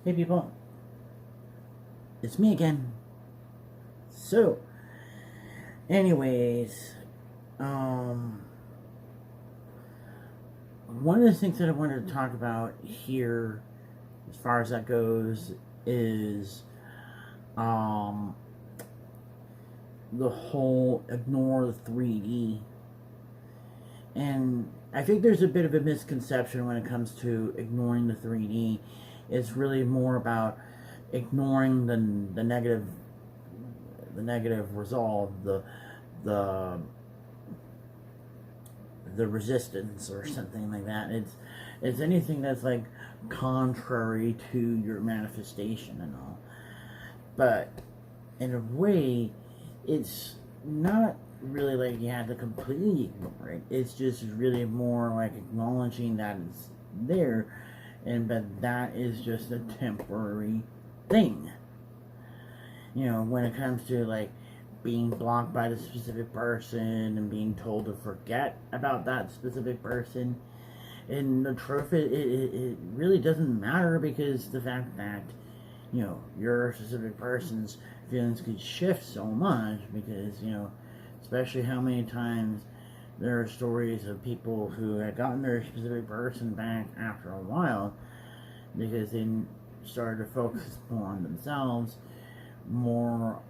Hey people, it's me again. So, anyways, um, one of the things that I wanted to talk about here, as far as that goes, is um, the whole ignore the 3D. And I think there's a bit of a misconception when it comes to ignoring the 3D. It's really more about ignoring the negative resolve, the the resistance or something like that. It's anything that's like contrary to your manifestation and all. But in a way, it's not really like you have to completely ignore it. It's just really more like acknowledging that it's there, and but that is just a temporary thing. When it comes to like being blocked by the specific person and being told to forget about that specific person. And the truth, it really doesn't matter, because the fact that, your specific person's feelings could shift so much, because, especially how many times there are stories of people who had gotten their specific person back after a while because they started to focus more on themselves, more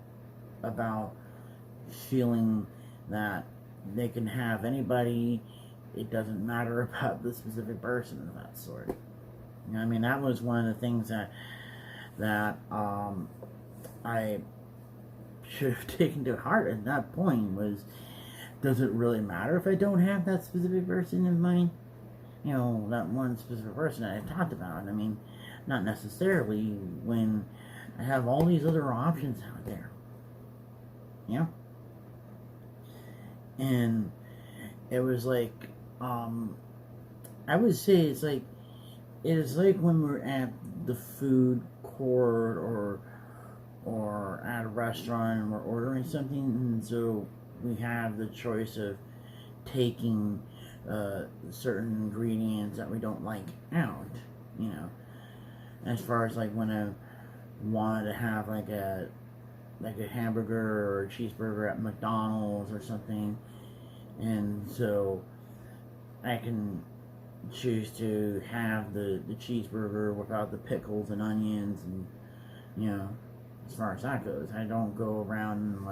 about feeling that they can have anybody. It doesn't matter about the specific person of that sort. I mean, that was one of the things that I should have taken to heart at that point was, does it really matter if I don't have that specific person in mind? That one specific person that I talked about. I mean, not necessarily when I have all these other options out there. And it was like, I would say it is like when we're at the food court or at a restaurant and we're ordering something, and so we have the choice of taking certain ingredients that we don't like out, as far as like when I wanted to have like a hamburger or a cheeseburger at McDonald's or something, and so I can choose to have the cheeseburger without the pickles and onions, and as far as that goes, I don't go around and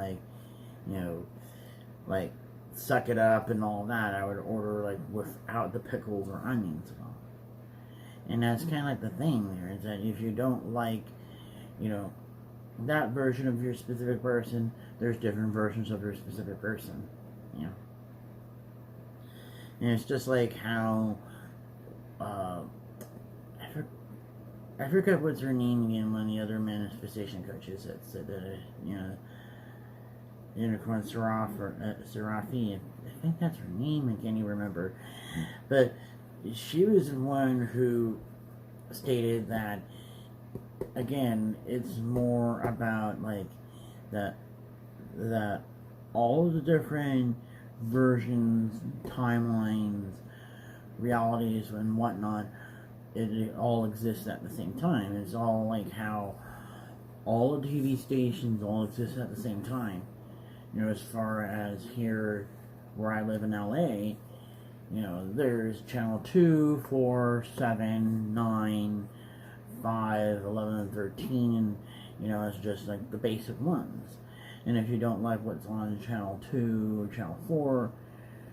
like suck it up and all that. I would order like without the pickles or onions and all. And that's kind of like the thing there, is that if you don't like, that version of your specific person, there's different versions of your specific person. And it's just like how I forgot what's her name again, one of the other manifestation coaches that said that, Unicorn Serafi, I think that's her name, I can't even remember. But she was the one who stated that, again, it's more about like that all of the different versions, timelines, realities, and whatnot, it all exists at the same time. It's all like how all the TV stations all exist at the same time. As far as here where I live in LA, there's channel 2, 4, 7, 9, 5, 11, and 13, and it's just like the basic ones. And if you don't like what's on channel 2 or channel 4,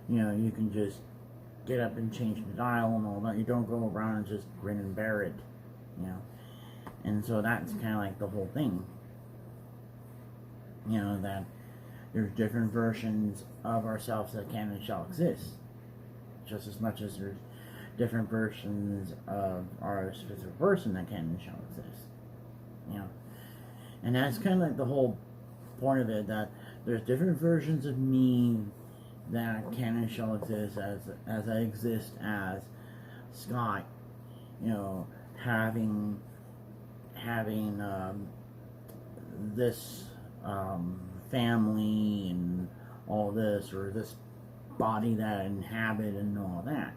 you can just get up and change the dial and all that. You don't go around and just grin and bear it, And so that's kind of like the whole thing. That there's different versions of ourselves that can and shall exist. Just as much as there's different versions of our specific person that can and shall exist. And that's kind of like the whole point of it, that there's different versions of me that can and shall exist as I exist as Scott, having this family and all this, or this body that I inhabit and all that,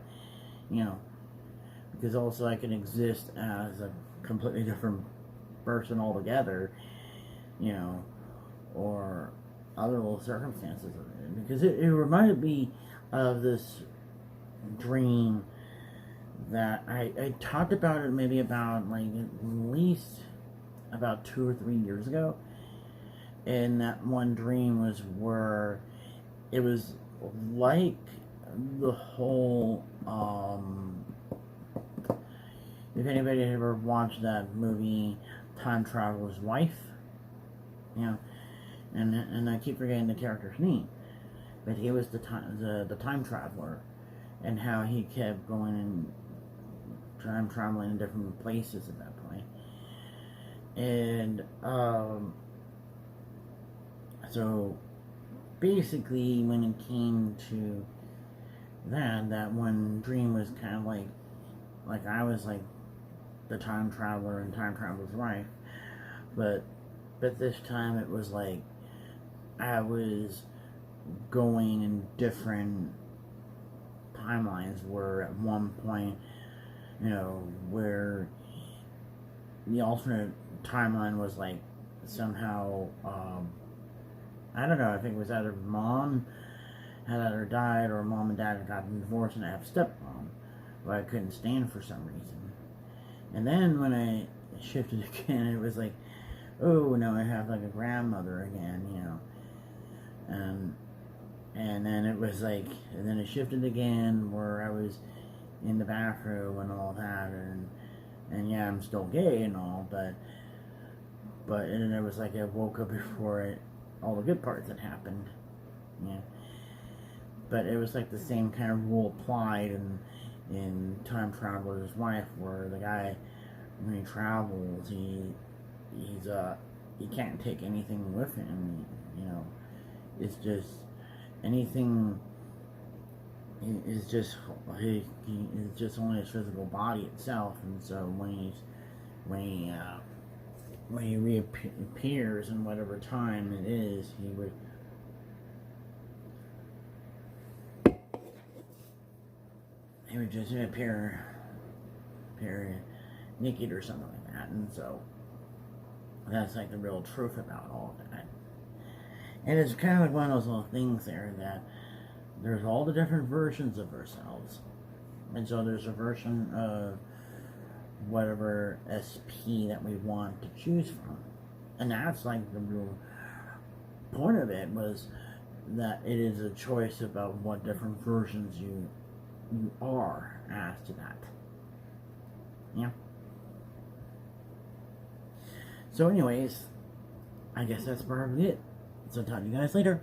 because also I can exist as a completely different person altogether, you know, or other little circumstances of it. Because it reminded me of this dream that I talked about it maybe about like at least about 2 or 3 years ago. And that one dream was where it was like the whole if anybody ever watched that movie Time Traveler's Wife, you know, and I keep forgetting the character's name, but he was the time traveler, and how he kept going and time traveling in different places at that point. And so basically when it came to that one dream was kind of like I was like the time traveler and time traveler's wife, but this time it was like I was going in different timelines, where at one point, you know, where the alternate timeline was like somehow I don't know, I think it was either mom had either died or mom and dad had gotten divorced and I have a stepmom, but I couldn't stand for some reason. And then when I shifted again, it was like, oh, no, I have like a grandmother again, you know. And then it was like, and then it shifted again where I was in the bathroom and all that, and yeah, I'm still gay and all, but and then it was like I woke up before all the good parts had happened, yeah. But it was like the same kind of rule applied in Time Traveler's Wife, where the guy, when he travels, he can't take anything with him, you know. It's just anything is just he is just only his physical body itself, and so when he reappears in whatever time it is, he would just appear naked or something like that, and so that's like the real truth about all of that. And it's kind of like one of those little things there that there's all the different versions of ourselves, and so there's a version of whatever SP that we want to choose from, and that's like the real point of it, was that it is a choice about what different versions you are as to that. Yeah. So anyways, I guess that's probably it. So talk to you guys later.